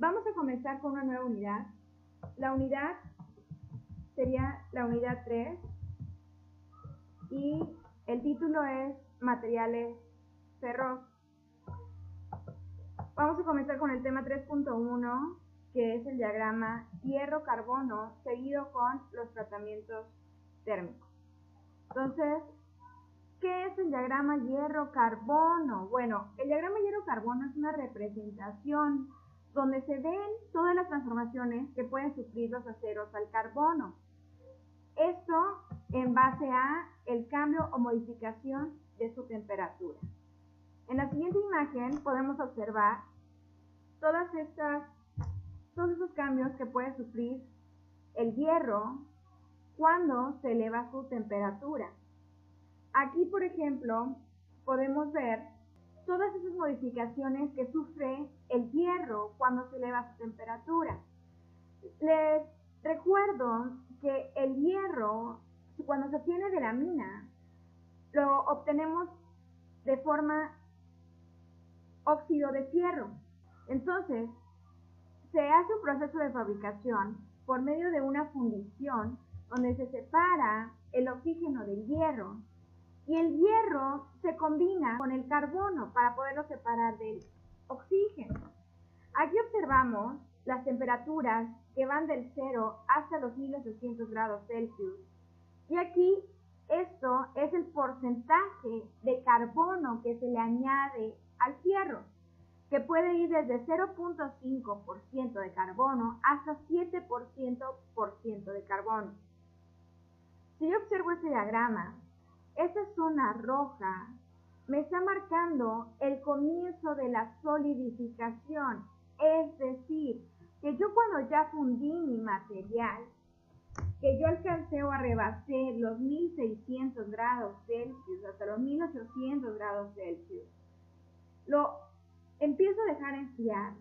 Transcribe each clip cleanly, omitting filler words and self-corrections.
Vamos a comenzar con una nueva unidad. La unidad sería la unidad 3 y el título es Materiales ferrosos. Vamos a comenzar con el tema 3.1, que es el diagrama hierro-carbono, seguido con los tratamientos térmicos. Entonces, ¿qué es el diagrama hierro-carbono? Bueno, el diagrama hierro-carbono es una representación donde se ven todas las transformaciones que pueden sufrir los aceros al carbono. Esto en base a el cambio o modificación de su temperatura. En la siguiente imagen podemos observar todos esos cambios que puede sufrir el hierro cuando se eleva su temperatura. Aquí, por ejemplo, podemos ver todas esas modificaciones que sufre el hierro cuando se eleva su temperatura. Les recuerdo que el hierro, cuando se obtiene de la mina, lo obtenemos de forma óxido de fierro. Entonces, se hace un proceso de fabricación por medio de una fundición donde se separa el oxígeno del hierro y el hierro se combina con el carbono para poderlo separar del oxígeno. Aquí observamos las temperaturas que van del 0 hasta los 1800 grados Celsius. Y aquí esto es el porcentaje de carbono que se le añade al fierro, que puede ir desde 0.5% de carbono hasta 7% de carbono. Si yo observo este diagrama, esta zona roja me está marcando el comienzo de la solidificación, es decir, que yo cuando ya fundí mi material, que yo alcancé o rebasé los 1600 grados Celsius hasta los 1800 grados Celsius, lo empiezo a dejar enfriar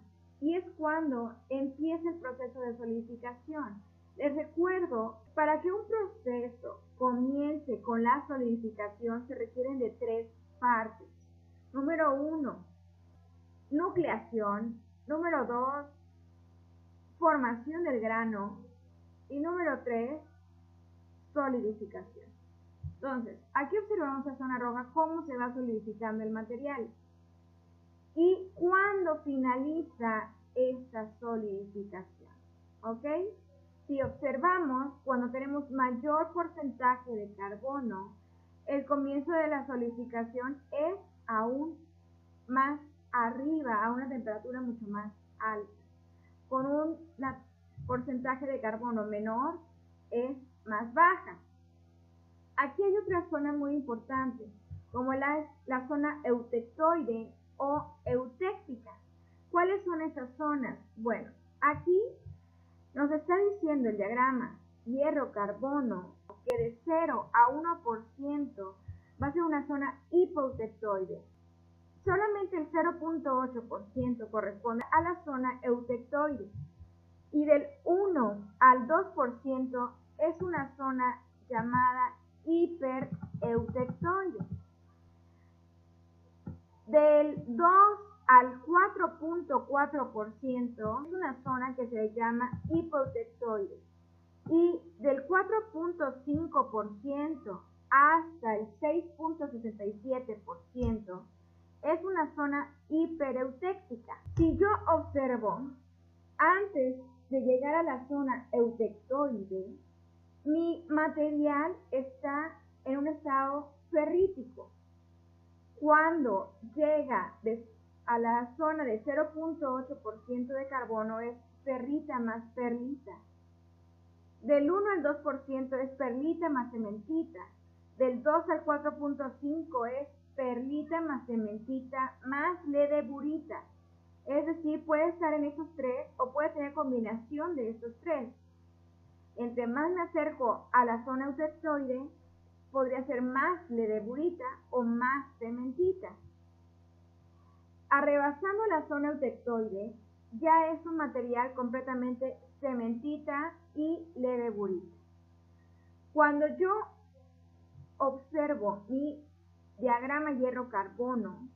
y es cuando empieza el proceso de solidificación. Les recuerdo, para que un proceso comience con la solidificación se requieren de 3 partes. Número 1, nucleación. Número 2, formación del grano. Y número 3, solidificación. Entonces, aquí observamos la zona roja cómo se va solidificando el material. Y cuándo finaliza esta solidificación. ¿Ok? Si observamos, cuando tenemos mayor porcentaje de carbono, el comienzo de la solidificación es aún más arriba, a una temperatura mucho más alta. Con un porcentaje de carbono menor es más baja. Aquí hay otra zona muy importante, como la zona eutectoide o eutéctica. ¿Cuáles son esas zonas? Bueno, aquí nos está diciendo el diagrama hierro-carbono que de 0 a 1% va a ser una zona hipoeutectoide. Solamente el 0.8% corresponde a la zona eutectoide y del 1 al 2% es una zona llamada hipereutectoide. Del 2 al 4.4% es una zona que se llama hipoeutectoide y del 4.5% hasta el 6.67% es una zona hipereutéctica. Si yo observo, antes de llegar a la zona eutectoide, mi material está en un estado ferrítico. Cuando llega a la zona de 0.8% de carbono es ferrita más perlita. Del 1 al 2% es perlita más cementita. Del 2 al 4.5% es perlita más cementita más ledeburita. Es decir, puede estar en estos 3 o puede tener combinación de estos 3. Entre más me acerco a la zona eutectoide, podría ser más ledeburita o más cementita. Rebasando la zona eutectoide, ya es un material completamente cementita y ledeburita. Cuando yo observo mi diagrama hierro-carbono,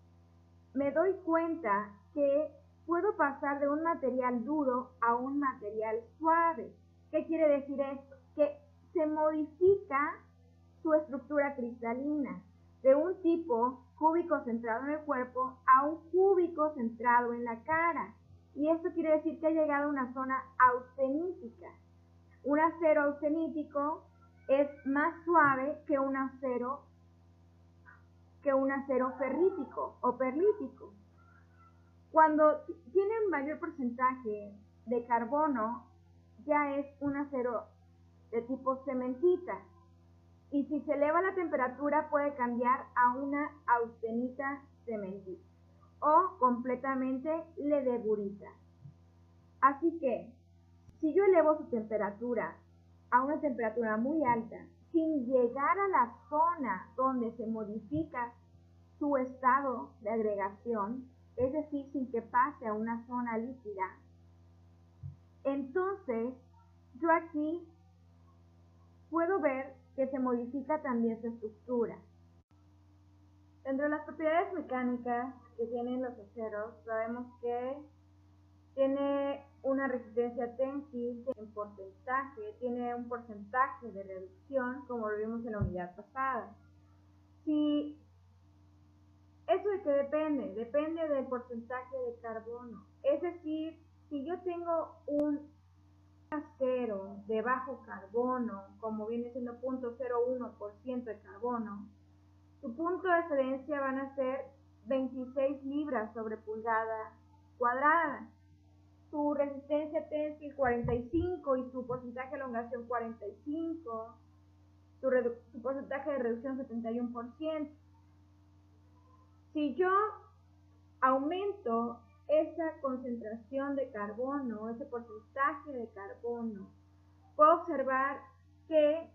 me doy cuenta que puedo pasar de un material duro a un material suave. ¿Qué quiere decir esto? Que se modifica su estructura cristalina de un tipo cúbico centrado en el cuerpo a un cúbico centrado en la cara. Y esto quiere decir que ha llegado a una zona austenítica. Un acero austenítico es más suave que un acero ferrítico o perlítico. Cuando tiene un mayor porcentaje de carbono, ya es un acero de tipo cementita. Y si se eleva la temperatura, puede cambiar a una austenita cementita o completamente ledegurita. Así que, si yo elevo su temperatura a una temperatura muy alta, sin llegar a la zona donde se modifica su estado de agregación, es decir, sin que pase a una zona líquida, entonces yo aquí puedo ver que se modifica también su estructura. Dentro de las propiedades mecánicas que tienen los aceros, sabemos que tiene una resistencia ténsil en porcentaje, tiene un porcentaje de reducción, como lo vimos en la unidad pasada. Si ¿eso de qué depende? Depende del porcentaje de carbono. Es decir, si yo tengo un acero de bajo carbono, como viene siendo 0.01% de carbono, su punto de excedencia van a ser 26 libras sobre pulgada cuadrada. Su resistencia ténsil 45 y su porcentaje de elongación 45, su porcentaje de reducción 71%. Si yo aumento esa concentración de carbono, ese porcentaje de carbono, puedo observar que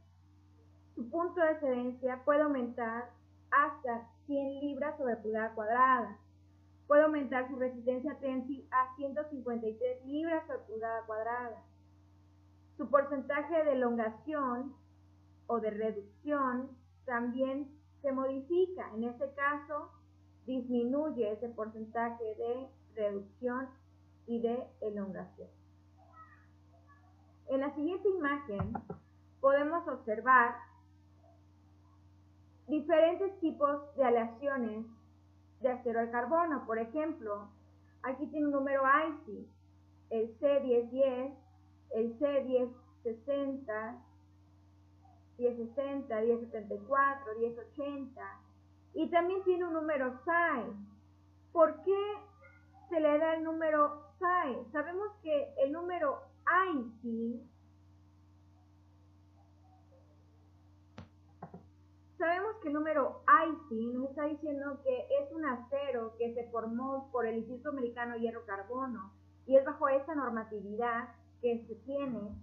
su punto de excedencia puede aumentar hasta 100 libras sobre pulgada cuadrada. Puede aumentar su resistencia ténsil a 153 libras sobre pulgada cuadrada. Su porcentaje de elongación o de reducción también se modifica. En este caso, disminuye ese porcentaje de reducción y de elongación. En la siguiente imagen podemos observar diferentes tipos de aleaciones de acero al carbono. Por ejemplo, aquí tiene un número IC, el C1010, el C1060, 1060, 1074, 1080, y también tiene un número SI. ¿Por qué se le da el número SI? Sabemos que el número IC nos está diciendo que es un acero que se formó por el Instituto Americano de Hierro Carbono, y es bajo esta normatividad que se tiene,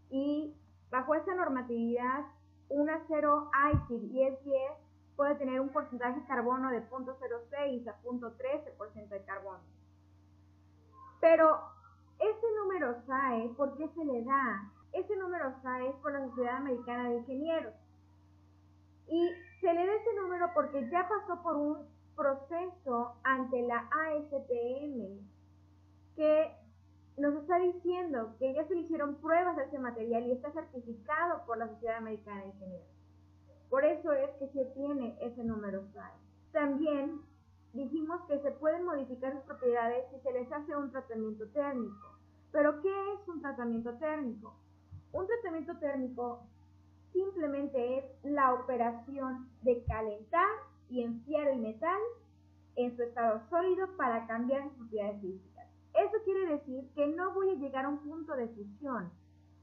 y bajo esta normatividad un acero IC 1010 puede tener un porcentaje de carbono de 0.06 a 0.13% de carbono. Pero este número SAE, ¿por qué se le da? Este número SAE es por la Sociedad Americana de Ingenieros. Y se le da ese número porque ya pasó por un proceso ante la ASTM que nos está diciendo que ya se le hicieron pruebas de ese material y está certificado por la Sociedad Americana de Ingenieros. Por eso es que se tiene ese número SAE. También dijimos que se pueden modificar sus propiedades si se les hace un tratamiento térmico. ¿Pero qué es un tratamiento térmico? Un tratamiento térmico simplemente es la operación de calentar y enfriar el metal en su estado sólido para cambiar sus propiedades físicas. Eso quiere decir que no voy a llegar a un punto de fusión.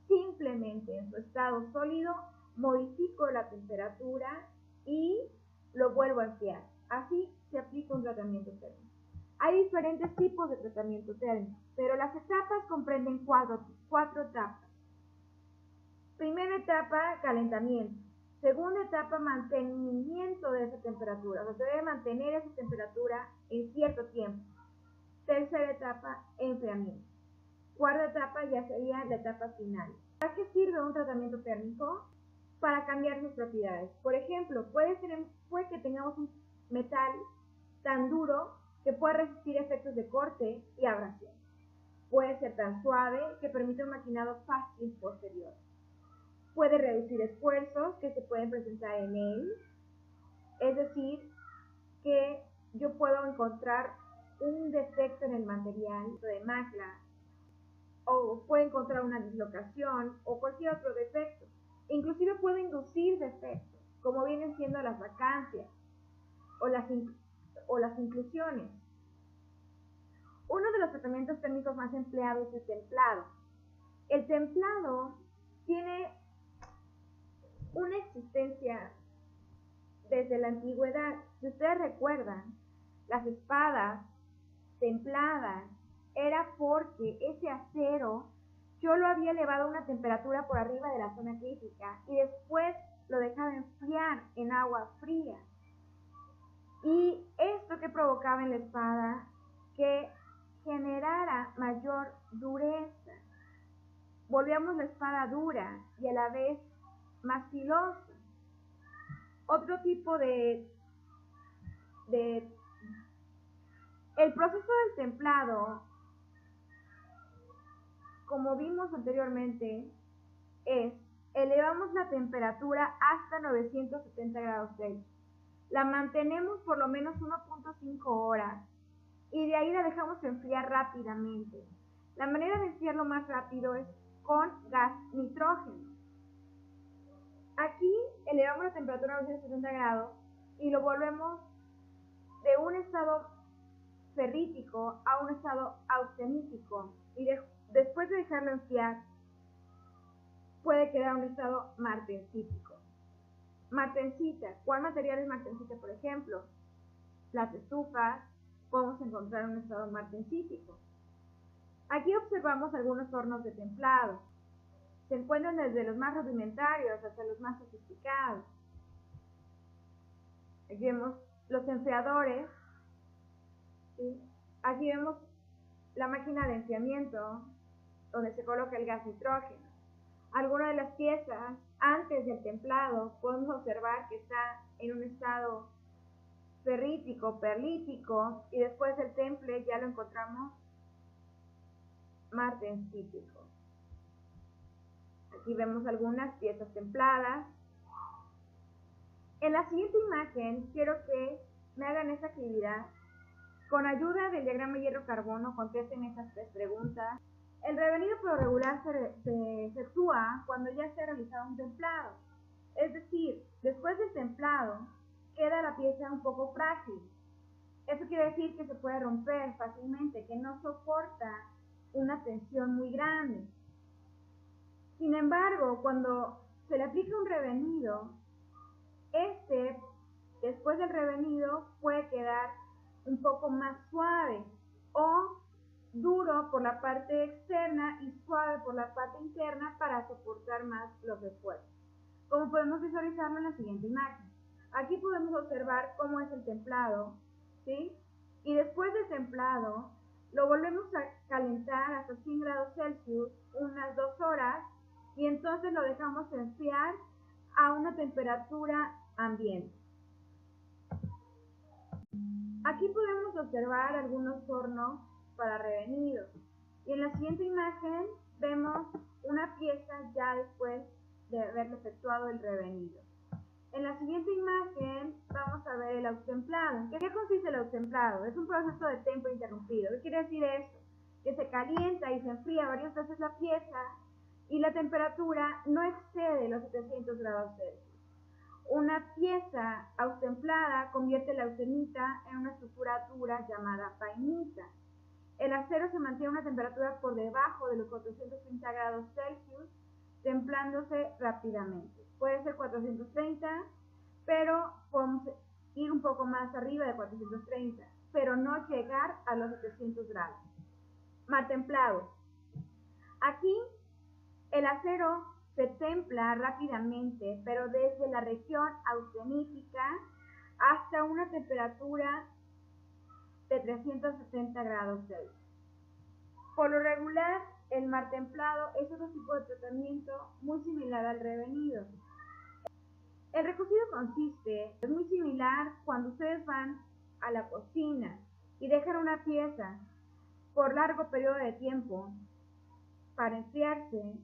Simplemente en su estado sólido modifico la temperatura y lo vuelvo a enfriar. Así se aplica un tratamiento térmico. Hay diferentes tipos de tratamiento térmico, pero las etapas comprenden cuatro etapas. Primera etapa, calentamiento. Segunda etapa, mantenimiento de esa temperatura. O sea, se debe mantener esa temperatura en cierto tiempo. Tercera etapa, enfriamiento. Cuarta etapa ya sería la etapa final. ¿Para qué sirve un tratamiento térmico? Para cambiar sus propiedades. Por ejemplo, puede que tengamos un metal tan duro que pueda resistir efectos de corte y abrasión. Puede ser tan suave que permite un maquinado fácil posterior. Puede reducir esfuerzos que se pueden presentar en él, es decir, que yo puedo encontrar un defecto en el material de macla, o puedo encontrar una dislocación o cualquier otro defecto. Inclusive puedo inducir defectos, como vienen siendo las vacancias o las inclusiones. Uno de los tratamientos térmicos más empleados es el templado. El templado tiene una existencia desde la antigüedad. Si ustedes recuerdan, las espadas templadas era porque ese acero yo lo había elevado a una temperatura por arriba de la zona crítica y después lo dejaba enfriar en agua fría. Y esto que provocaba en la espada, que generara mayor dureza. Volvíamos la espada dura y a la vez más filosa. Otro tipo el proceso del templado, como vimos anteriormente, es elevamos la temperatura hasta 970 grados Celsius. La mantenemos por lo menos 1.5 horas y de ahí la dejamos enfriar rápidamente. La manera de enfriarlo más rápido es con gas nitrógeno. Aquí elevamos la temperatura a 970 grados y lo volvemos de un estado ferrítico a un estado austenítico y después de dejarlo enfriar puede quedar un estado martensítico. Martensita, ¿cuál material es martensita? Por ejemplo, las estufas, podemos encontrar un estado martensítico. Aquí observamos algunos hornos de templado. Se encuentran desde los más rudimentarios hasta los más sofisticados. Aquí vemos los enfriadores. ¿Sí? Aquí vemos la máquina de enfriamiento, donde se coloca el gas nitrógeno. Algunas de las piezas, antes del templado, podemos observar que está en un estado ferrítico, perlítico, y después del temple ya lo encontramos martensítico. Aquí vemos algunas piezas templadas. En la siguiente imagen quiero que me hagan esta actividad. Con ayuda del diagrama hierro-carbono contesten estas tres preguntas. El revenido por lo regular se efectúa cuando ya se ha realizado un templado. Es decir, después del templado queda la pieza un poco frágil. Eso quiere decir que se puede romper fácilmente, que no soporta una tensión muy grande. Sin embargo, cuando se le aplica un revenido, después del revenido, puede quedar un poco más suave o duro por la parte externa y suave por la parte interna para soportar más los esfuerzos. Como podemos visualizarlo en la siguiente imagen. Aquí podemos observar cómo es el templado, ¿sí? Y después del templado, lo volvemos a calentar hasta 100 grados Celsius unas 2 horas y entonces lo dejamos enfriar a una temperatura ambiente. Aquí podemos observar algunos hornos para revenidos. Y en la siguiente imagen vemos una pieza ya después de haberle efectuado el revenido. En la siguiente imagen vamos a ver el austemplado. ¿En qué consiste el austemplado? Es un proceso de tiempo interrumpido. ¿Qué quiere decir esto? Que se calienta y se enfría varias veces la pieza y la temperatura no excede los 700 grados Celsius. Una pieza austemplada convierte la austenita en una estructura dura llamada painita. El acero se mantiene a una temperatura por debajo de los 430 grados Celsius, templándose rápidamente. Puede ser 430, pero podemos ir un poco más arriba de 430, pero no llegar a los 700 grados. Mal templado. Aquí el acero se templa rápidamente, pero desde la región austenítica hasta una temperatura de 370 grados Celsius. Por lo regular, el mal templado es otro tipo de tratamiento muy similar al revenido. El recocido es muy similar cuando ustedes van a la cocina y dejan una pieza por largo periodo de tiempo para enfriarse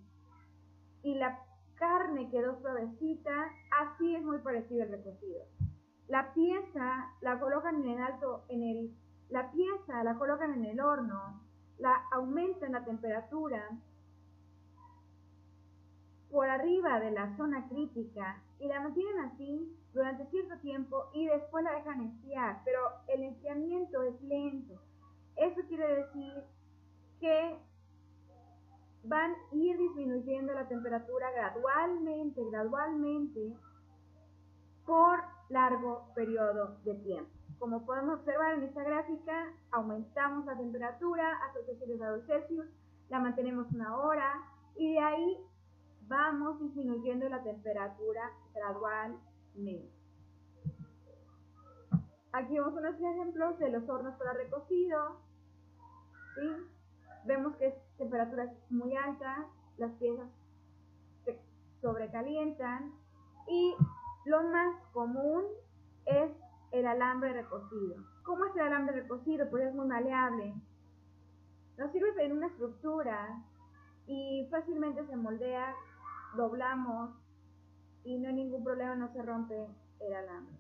y la carne quedó suavecita, así es muy parecido al recocido. La pieza la colocan la colocan en el horno, la aumentan la temperatura por arriba de la zona crítica y la mantienen así durante cierto tiempo y después la dejan enfriar, pero el enfriamiento es lento. Eso quiere decir que van a ir disminuyendo la temperatura gradualmente por largo periodo de tiempo. Como podemos observar en esta gráfica, aumentamos la temperatura hasta 800 grados Celsius, la mantenemos una hora y de ahí vamos disminuyendo la temperatura gradualmente. Aquí vemos unos ejemplos de los hornos para recocido. ¿Sí? Vemos que es temperaturas muy altas, las piezas se sobrecalientan y lo más común es el alambre recocido. ¿Cómo es el alambre recocido? Pues es muy maleable. Nos sirve en una estructura y fácilmente se moldea, doblamos y no hay ningún problema, no se rompe el alambre.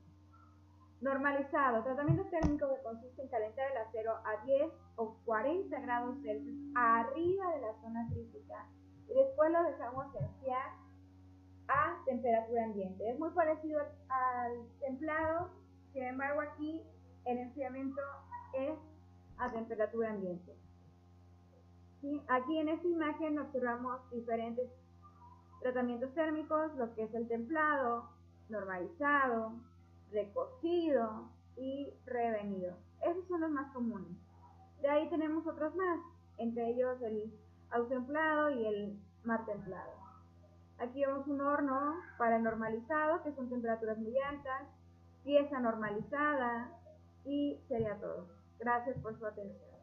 Normalizado, tratamiento térmico que consiste en calentar el acero a 10 o 40 grados Celsius arriba de la zona crítica y después lo dejamos enfriar a temperatura ambiente. Es muy parecido al templado, sin embargo aquí el enfriamiento es a temperatura ambiente. ¿Sí? Aquí en esta imagen observamos diferentes tratamientos térmicos, lo que es el templado, normalizado, recocido y revenido. Esos son los más comunes. De ahí tenemos otros más, entre ellos el autotemplado y el mar templado. Aquí vemos un horno para el normalizado, que son temperaturas muy altas, pieza normalizada y sería todo. Gracias por su atención.